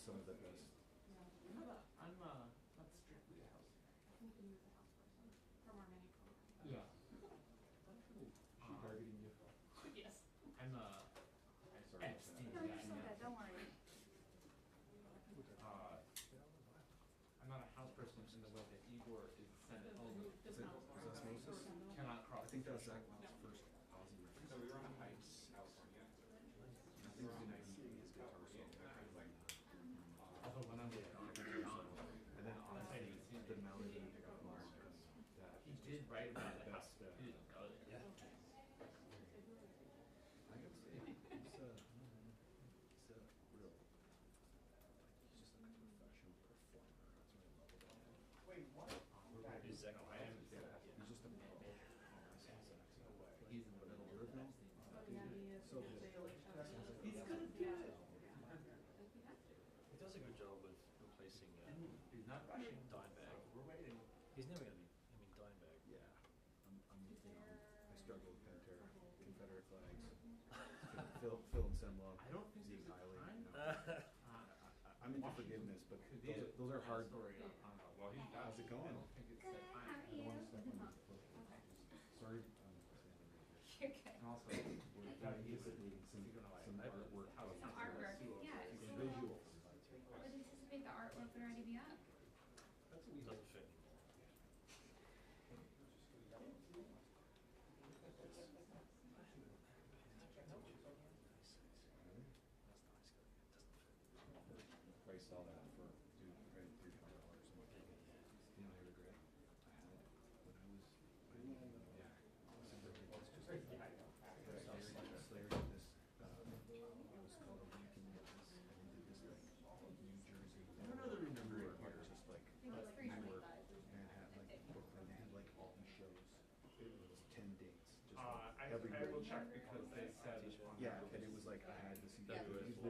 some of the best. I'm not strictly a house. I think you use a house person from our mini program. Yeah. She targeting you? Yes. I'm Epstein. No, you're so good. Don't worry. I'm not a house person in the way that Igor is the Senate only. Is it osmosis? Cannot cross. I think that's Zach's first Aussie reference. So we were on a hike out from I think the nice thing is guitar solo. Although when I'm with And then honestly, the melody of Mark, that he did write about the house. best. He didn't go there. Yeah. I gotta say, he's real. He's just like a professional performer. That's what I love about him. Wait, what? He's Zach. He's just a He's in the middle of Rhythm. Epstein. So good. He's gonna do it. He does a good job of replacing He's not rushing. Dimebag. We're waiting. He's never going to be, Dimebag. Yeah. I struggle with Pantera, Confederate flags, Phil and Semlov. I don't think Zeke there's a Hiley. time. I'm into forgiveness, but those are hard. Story well, he does. How's it going? I don't think it's that time. I don't want to step on you. Sorry. You're good. And also, We're anticipating some artwork. Some artwork. Yeah. Some visuals. I would anticipate the artwork would already be up. Doesn't fit. I saw that for $300. You know, they're great. I had it when I was, yeah. Slayer did this, it was called A Week in Memphis, and he did this like New Jersey. I don't know that I remember it here. Just like I think it was Newark, 325. Manhattan, like Brooklyn, they had like all these shows. It was 10 dates, just I every will week. check because they said Yeah, and it was like I had to see Yeah.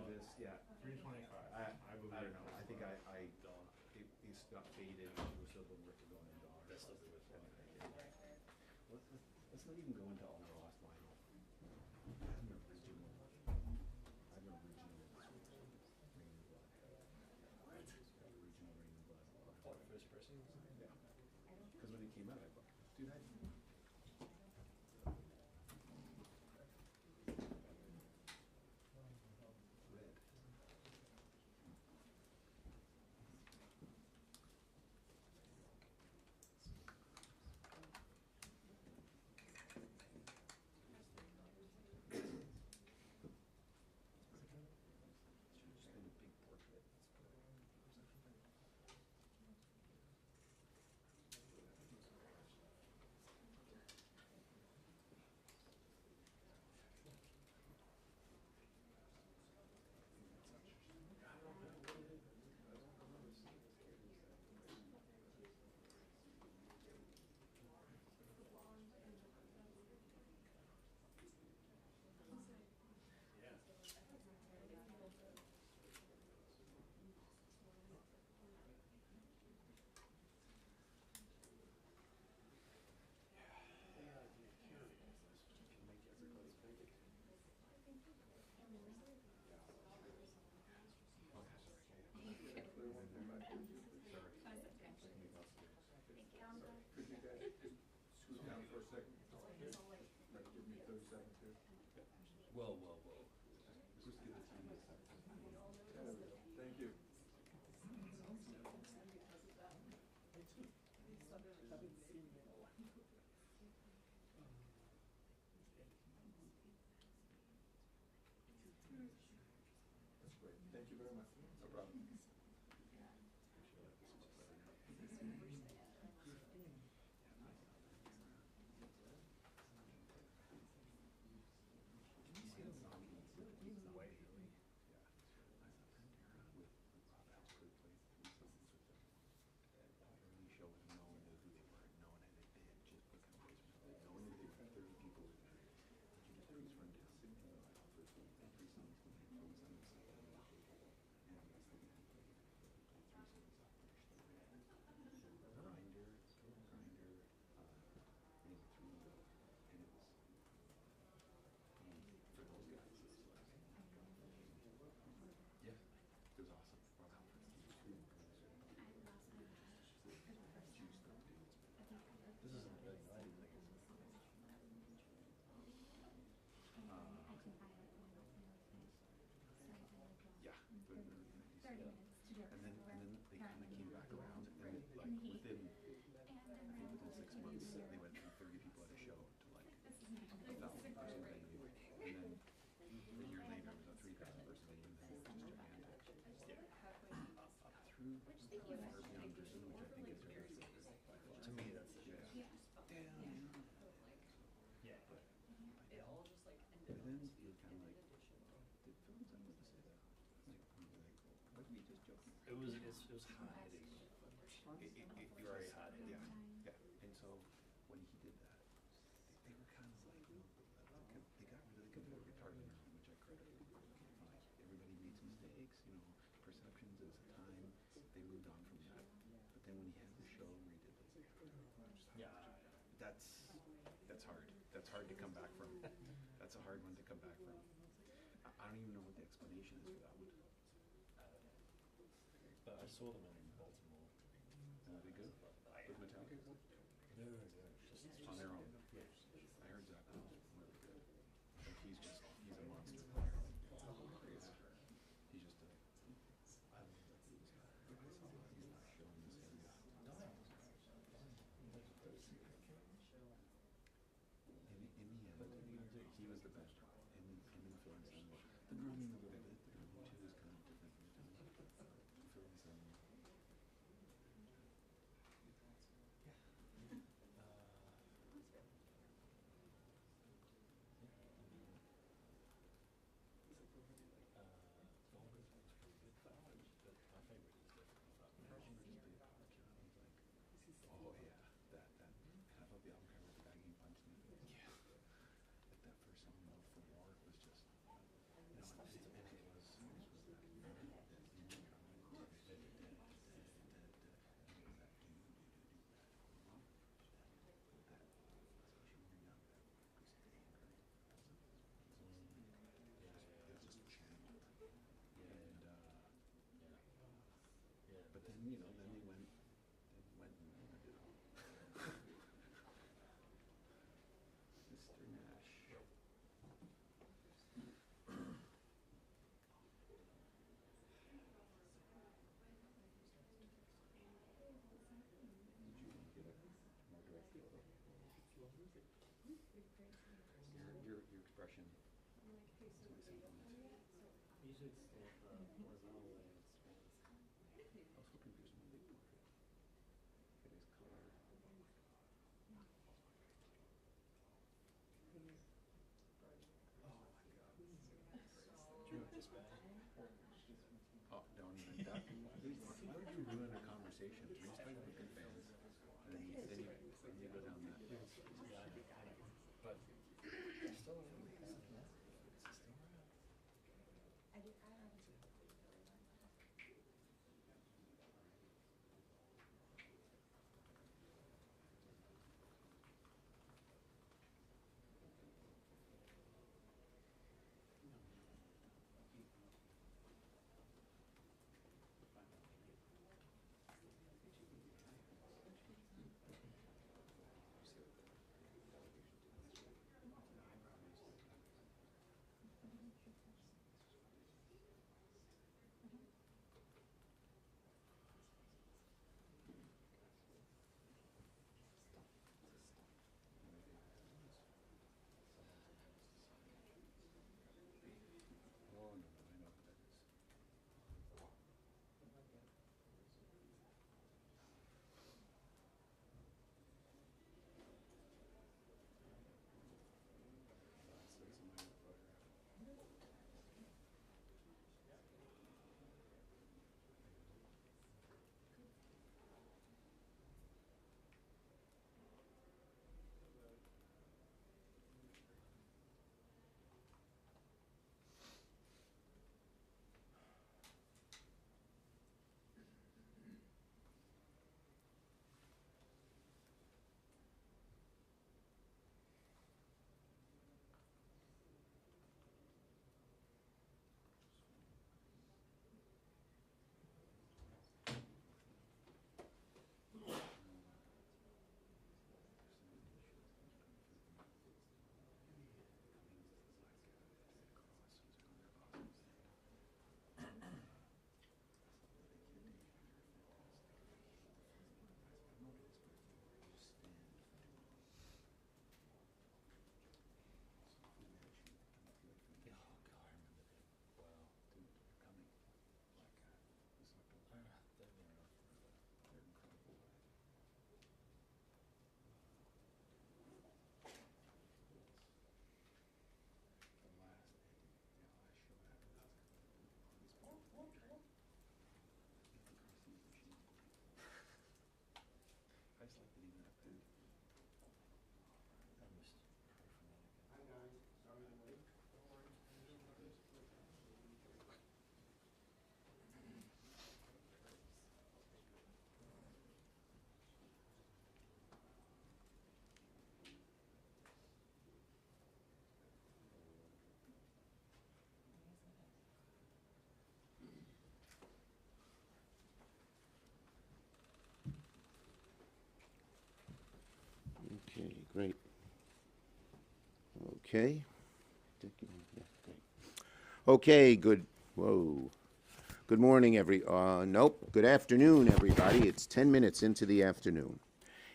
this, yeah. 325. I don't know. I think it got faded. It was still the Rick going into ours. That's still good. Let's not even go into all the lost vinyl. I have an original. I have an original Rain and Blood. What? Original Rain and Blood. Like first person? Yeah. Because when it came out, I thought, dude, red. Should have just been a big portrait. joking. It was hard hitting. Very hard hitting. Yeah, yeah. And so when he did that, they were kind of like, you know, they got really good at retarding around, which I credit them. Okay, fine. Everybody makes mistakes, you know, perceptions is time. They moved on from that. But then when he had the show where he did this, Yeah. that's hard. That's hard to come back from. That's a hard one to come back from. I don't even know what the explanation is for that one. But I saw them in Baltimore. Are they good? With Metallica? No, just On their own. Yeah. I heard Zach was really good. Like he's a monster. He's just a. He's not showing this area. In the end, he was the best. Him and Phil and Samuel. The drumming a little bit. The drumming too is kind of different from Phil and Samuel. Oh yeah, that. And I thought the album cover with the guy getting punched in the face. Yeah. Like that first song, Love for War, was just, you know, and it was but then, you know, then they went and did it all. Mr. Nash. Did you get a more direct photo? Your expression to myself on this. Usually it's the horizontal way it's I was hoping for some big portrait. Get his color. Do you know this bad? Oh, don't even that. Why would you ruin a conversation? We just talking about good bands. And then you go down that. Yeah, I know. But it's still around. It's still around. Great. Okay. Okay, good morning, good afternoon, everybody. It's 10 minutes into the afternoon.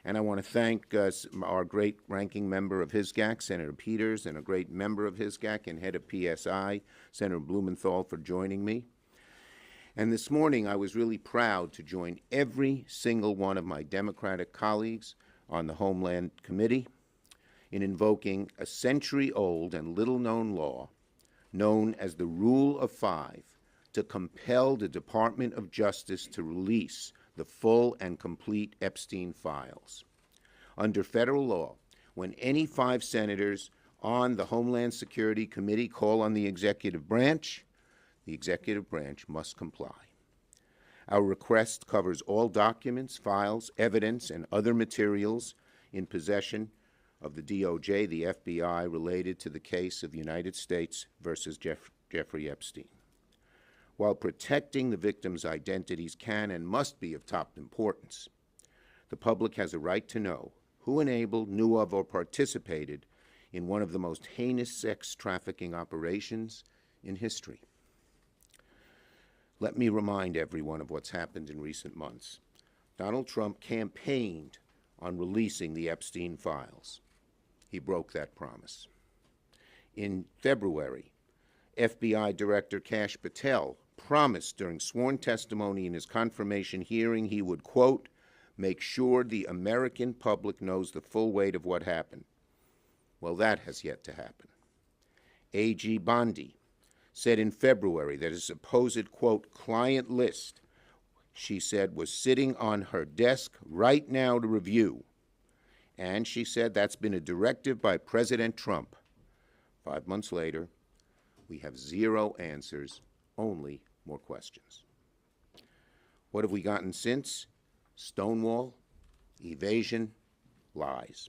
And I want to thank our great ranking member of HISGAC, Senator Peters, and a great member of HISGAC and head of PSI, Senator Blumenthal, for joining me. And this morning, I was really proud to join every single one of my Democratic colleagues on the Homeland Committee in invoking a century-old and little-known law known as the Rule of Five to compel the Department of Justice to release the full and complete Epstein files. Under federal law, when any 5 senators on the Homeland Security Committee call on the executive branch must comply. Our request covers all documents, files, evidence, and other materials in possession of the DOJ, the FBI, related to the case of the United States versus Jeffrey Epstein. While protecting the victims' identities can and must be of top importance, the public has a right to know who enabled, knew of, or participated in one of the most heinous sex trafficking operations in history. Let me remind everyone of what's happened in recent months. Donald Trump campaigned on releasing the Epstein files. He broke that promise. In February, FBI Director Kash Patel promised during sworn testimony in his confirmation hearing he would, quote, make sure the American public knows the full weight of what happened. Well, that has yet to happen. A.G. Bondi said in February that his supposed, quote, client list, she said, was sitting on her desk right now to review. And she said that's been a directive by President Trump. 5 months later, we have 0 answers, only more questions. What have we gotten since? Stonewall, evasion, lies.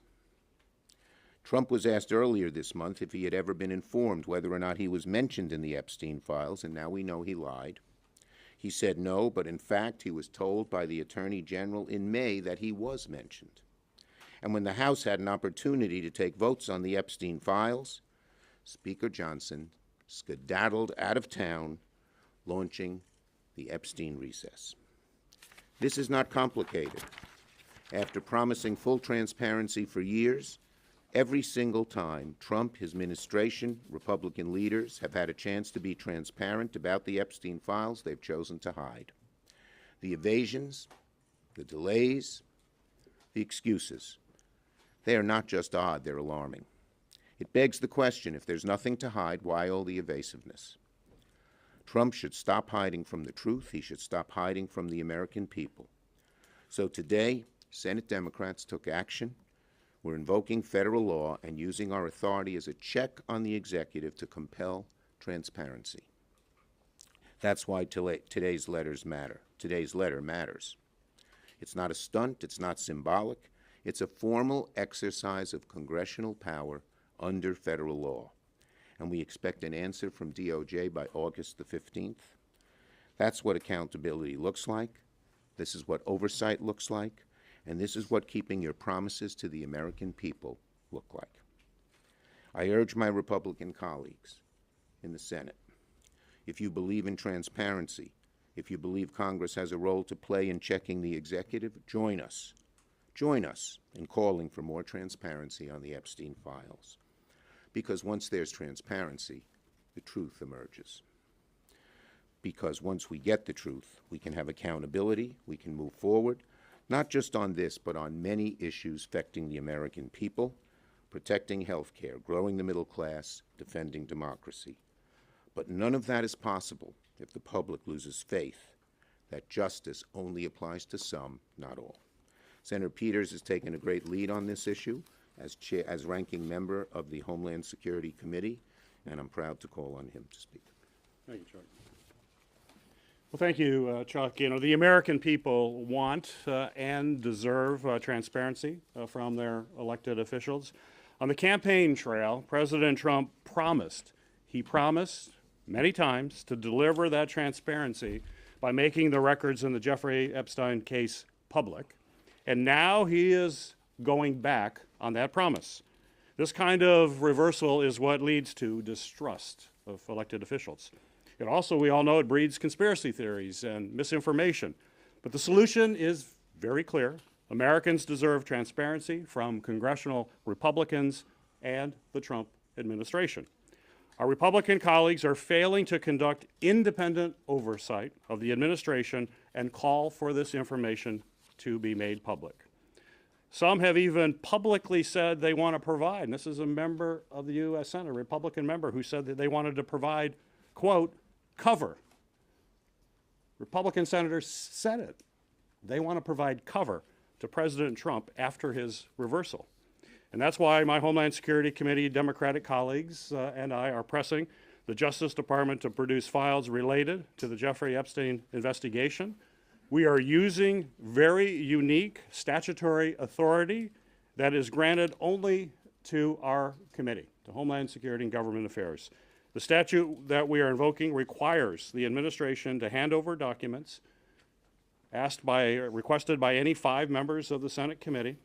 Trump was asked earlier this month if he had ever been informed whether or not he was mentioned in the Epstein files, and now we know he lied. He said no, but in fact he was told by the Attorney General in May that he was mentioned. And when the House had an opportunity to take votes on the Epstein files, Speaker Johnson skedaddled out of town, launching the Epstein recess. This is not complicated. After promising full transparency for years, every single time Trump, his administration, Republican leaders have had a chance to be transparent about the Epstein files, they've chosen to hide. The evasions, the delays, the excuses, they are not just odd, they're alarming. It begs the question, if there's nothing to hide, why all the evasiveness? Trump should stop hiding from the truth. He should stop hiding from the American people. So today, Senate Democrats took action. We're invoking federal law and using our authority as a check on the executive to compel transparency. That's why today's letter matters. It's not a stunt. It's not symbolic. It's a formal exercise of congressional power under federal law. And we expect an answer from DOJ by August the 15th. That's what accountability looks like. This is what oversight looks like. And this is what keeping your promises to the American people look like. I urge my Republican colleagues in the Senate, if you believe in transparency, if you believe Congress has a role to play in checking the executive, join us. Join us in calling for more transparency on the Epstein files. Because once there's transparency, the truth emerges. Because once we get the truth, we can have accountability, we can move forward, not just on this, but on many issues affecting the American people, protecting health care, growing the middle class, defending democracy. But none of that is possible if the public loses faith that justice only applies to some, not all. Senator Peters has taken a great lead on this issue as ranking member of the Homeland Security Committee, and I'm proud to call on him to speak. Thank you, Chuck. Well, thank you, Chuck. You know, the American people want and deserve transparency from their elected officials. On the campaign trail, President Trump promised many times to deliver that transparency by making the records in the Jeffrey Epstein case public. And now he is going back on that promise. This kind of reversal is what leads to distrust of elected officials. It also, we all know, it breeds conspiracy theories and misinformation. But the solution is very clear. Americans deserve transparency from congressional Republicans and the Trump administration. Our Republican colleagues are failing to conduct independent oversight of the administration and call for this information to be made public. Some have even publicly said they want to provide, and this is a member of the U.S. Senate, a Republican member, who said that they wanted to provide, quote, cover. Republican senators said it. They want to provide cover to President Trump after his reversal. And that's why my Homeland Security Committee Democratic colleagues and I are pressing the Justice Department to produce files related to the Jeffrey Epstein investigation. We are using very unique statutory authority that is granted only to our committee, to Homeland Security and Government Affairs. The statute that we are invoking requires the administration to hand over documents requested by any 5 members of the Senate committee.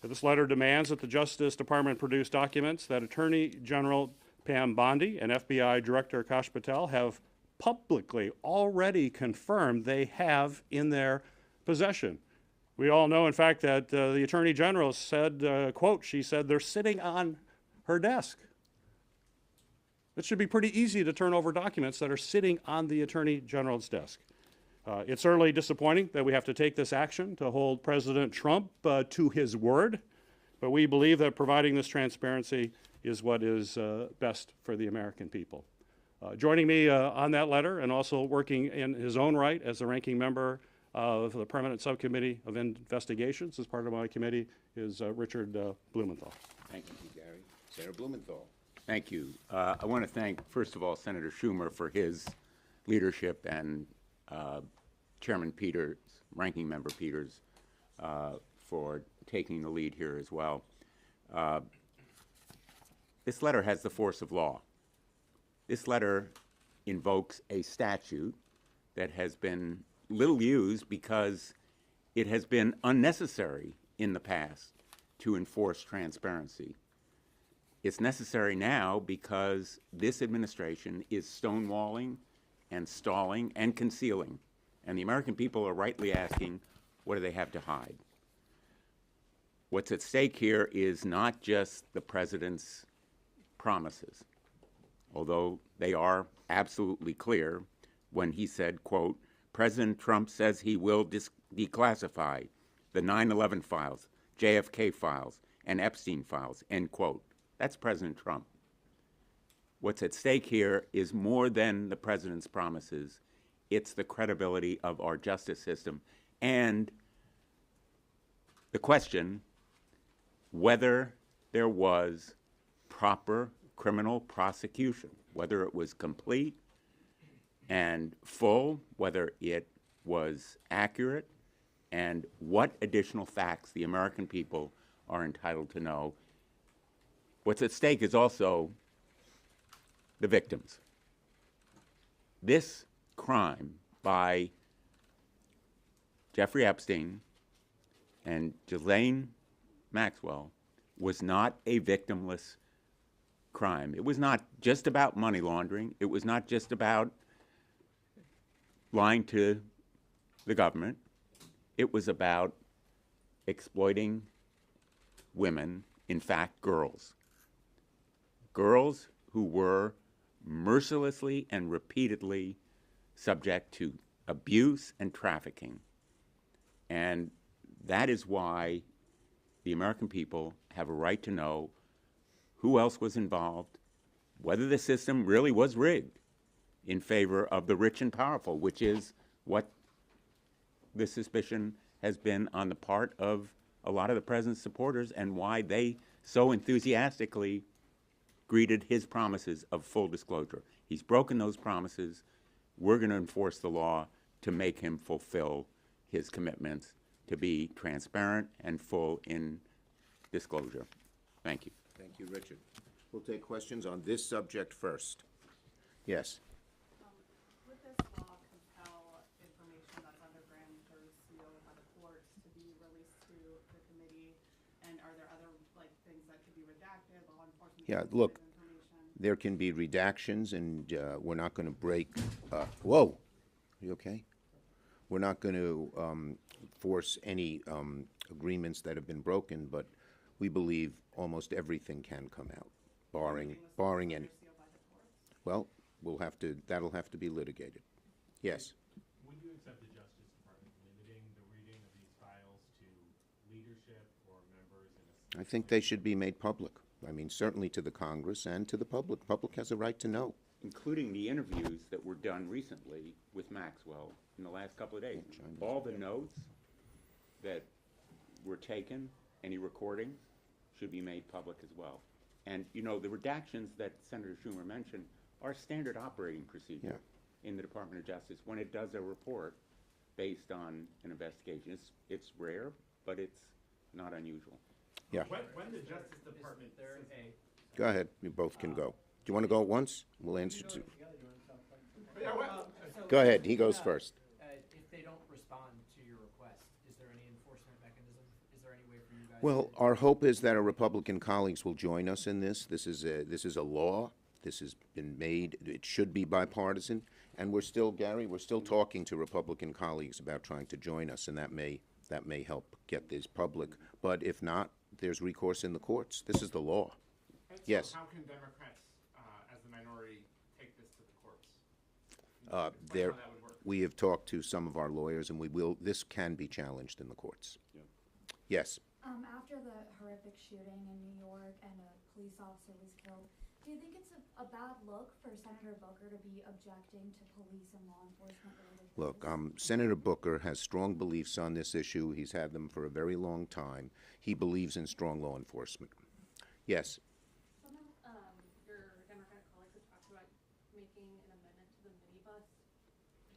This letter demands that the Justice Department produce documents that Attorney General Pam Bondi and FBI Director Kash Patel have publicly already confirmed they have in their possession. We all know, in fact, that the Attorney General said, quote, she said, they're sitting on her desk. It should be pretty easy to turn over documents that are sitting on the Attorney General's desk. It's certainly disappointing that we have to take this action to hold President Trump to his word, but we believe that providing this transparency is what is best for the American people. Joining me on that letter and also working in his own right as the ranking member of the Permanent Subcommittee of Investigations as part of my committee is Richard Blumenthal. Thank you, Gary. Senator Blumenthal. Thank you. I want to thank, first of all, Senator Schumer for his leadership and Chairman Peters, Ranking Member Peters, for taking the lead here as well. This letter has the force of law. This letter invokes a statute that has been little used because it has been unnecessary in the past to enforce transparency. It's necessary now because this administration is stonewalling and stalling and concealing. And the American people are rightly asking, what do they have to hide? What's at stake here is not just the president's promises, although they are absolutely clear when he said, quote, President Trump says he will declassify the 9/11 files, JFK files, and Epstein files, end quote. That's President Trump. What's at stake here is more than the president's promises. It's the credibility of our justice system and the question whether there was proper criminal prosecution, whether it was complete and full, whether it was accurate, and what additional facts the American people are entitled to know. What's at stake is also the victims. This crime by Jeffrey Epstein and Ghislaine Maxwell was not a victimless crime. It was not just about money laundering. It was not just about lying to the government. It was about exploiting women, in fact, girls. Girls who were mercilessly and repeatedly subject to abuse and trafficking. And that is why the American people have a right to know who else was involved, whether the system really was rigged in favor of the rich and powerful, which is what the suspicion has been on the part of a lot of the president's supporters and why they so enthusiastically greeted his promises of full disclosure. He's broken those promises. We're going to enforce the law to make him fulfill his commitments to be transparent and full in disclosure. Thank you. Thank you, Richard. We'll take questions on this subject first. Yes. Would this law compel information that's under grand jury seal by the courts to be released to the committee are there other, like, things that could be redacted, law enforcement? Yeah, sensitive look, information? there can be redactions, and we're not going to break. Whoa, you okay? We're not going to force any agreements that have been broken, but we believe almost everything can come out, barring any. Under seal by the courts? Well, that'll have to be litigated. Yes. Would you accept the Justice Department limiting the reading of these files to leadership or members in a? I think they should be made public. I mean, certainly to the Congress and to the public. Public has a right to know. Including the interviews that were done recently with Maxwell in the last couple of days. All the notes that were taken, any recordings, should be made public as well. And, you know, the redactions that Senator Schumer mentioned are standard operating procedure in the Department of Justice when it does a report based on an investigation. It's rare, but it's not unusual. Yeah. When the Justice Department says, Go ahead. You both can go. Do you want to go at once? We'll answer to. Go ahead. He goes first. If they don't respond to your request, is there any enforcement mechanism? Is there any way for you guys? Well, our hope is that our Republican colleagues will join us in this. This is a law. This has been made. It should be bipartisan. And we're still, Gary, we're still talking to Republican colleagues about trying to join us, and that may help get this public. But if not, there's recourse in the courts. This is the law. and so Yes. how can Democrats, as the minority, take this to the courts? Explain There, how that would work. we have talked to some of our lawyers, and this can be challenged in the courts. Yeah. Yes. After the horrific shooting in New York and a police officer was killed, do you think it's a bad look for Senator Booker to be objecting to police and law enforcement related Look, cases? Senator Booker has strong beliefs on this issue. He's had them for a very long time. He believes in strong law enforcement. Yes. Some of your Democratic colleagues have talked about making an amendment to the minibus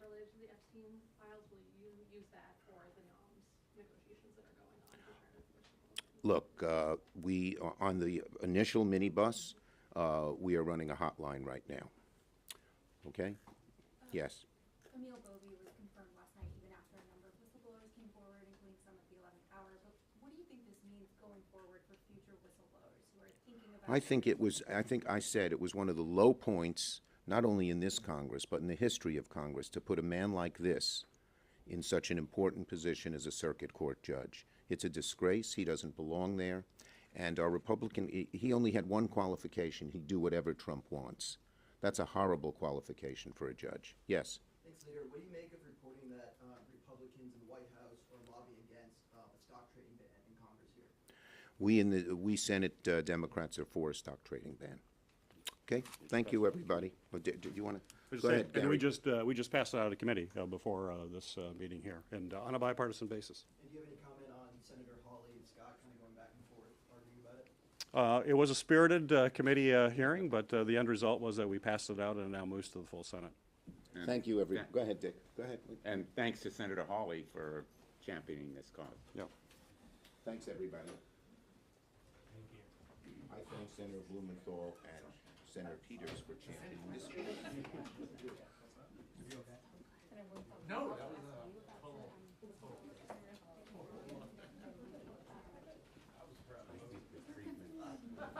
related to the Epstein files. Will you use that for the NOMS negotiations that are going on to try to enforce the public? Look, we on the initial minibus, we are running a hotline right now. Okay? Yes. Emil Bovee was confirmed last night even after a number of whistleblowers came forward, including some at the 11th hour. But what do you think this means going forward for future whistleblowers who are thinking about? I think I said it was one of the low points, not only in this Congress, but in the history of Congress, to put a man like this in such an important position as a circuit court judge. It's a disgrace. He doesn't belong there. And our Republican, he only had one qualification. He'd do whatever Trump wants. That's a horrible qualification for a judge. Yes. Thanks, Leader. What do you make of reporting that Republicans in the White House are lobbying against a stock trading ban in Congress here? We Senate Democrats are for a stock trading ban. Okay. Thank you, everybody. Do you want to go ahead, And Gary? we just passed it out of committee before this meeting here, and on a bipartisan basis. And do you have any comment on Senator Hawley and Scott kind of going back and forth, arguing about it? It was a spirited committee hearing, but the end result was that we passed it out and it now moves to the full Senate. And Thank you, everyone. Go ahead, Dick. Go ahead. And thanks to Senator Hawley for championing this cause. Yep. Thanks, everybody. Thank you. I thank Senator Blumenthal and Senator Peters for championing this. No, that was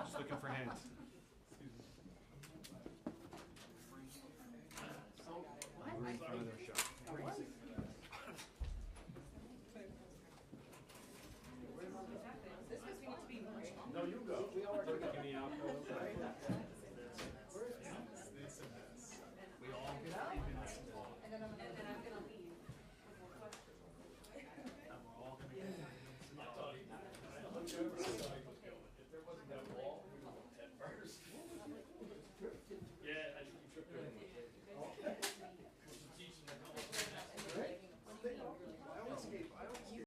just looking for hands.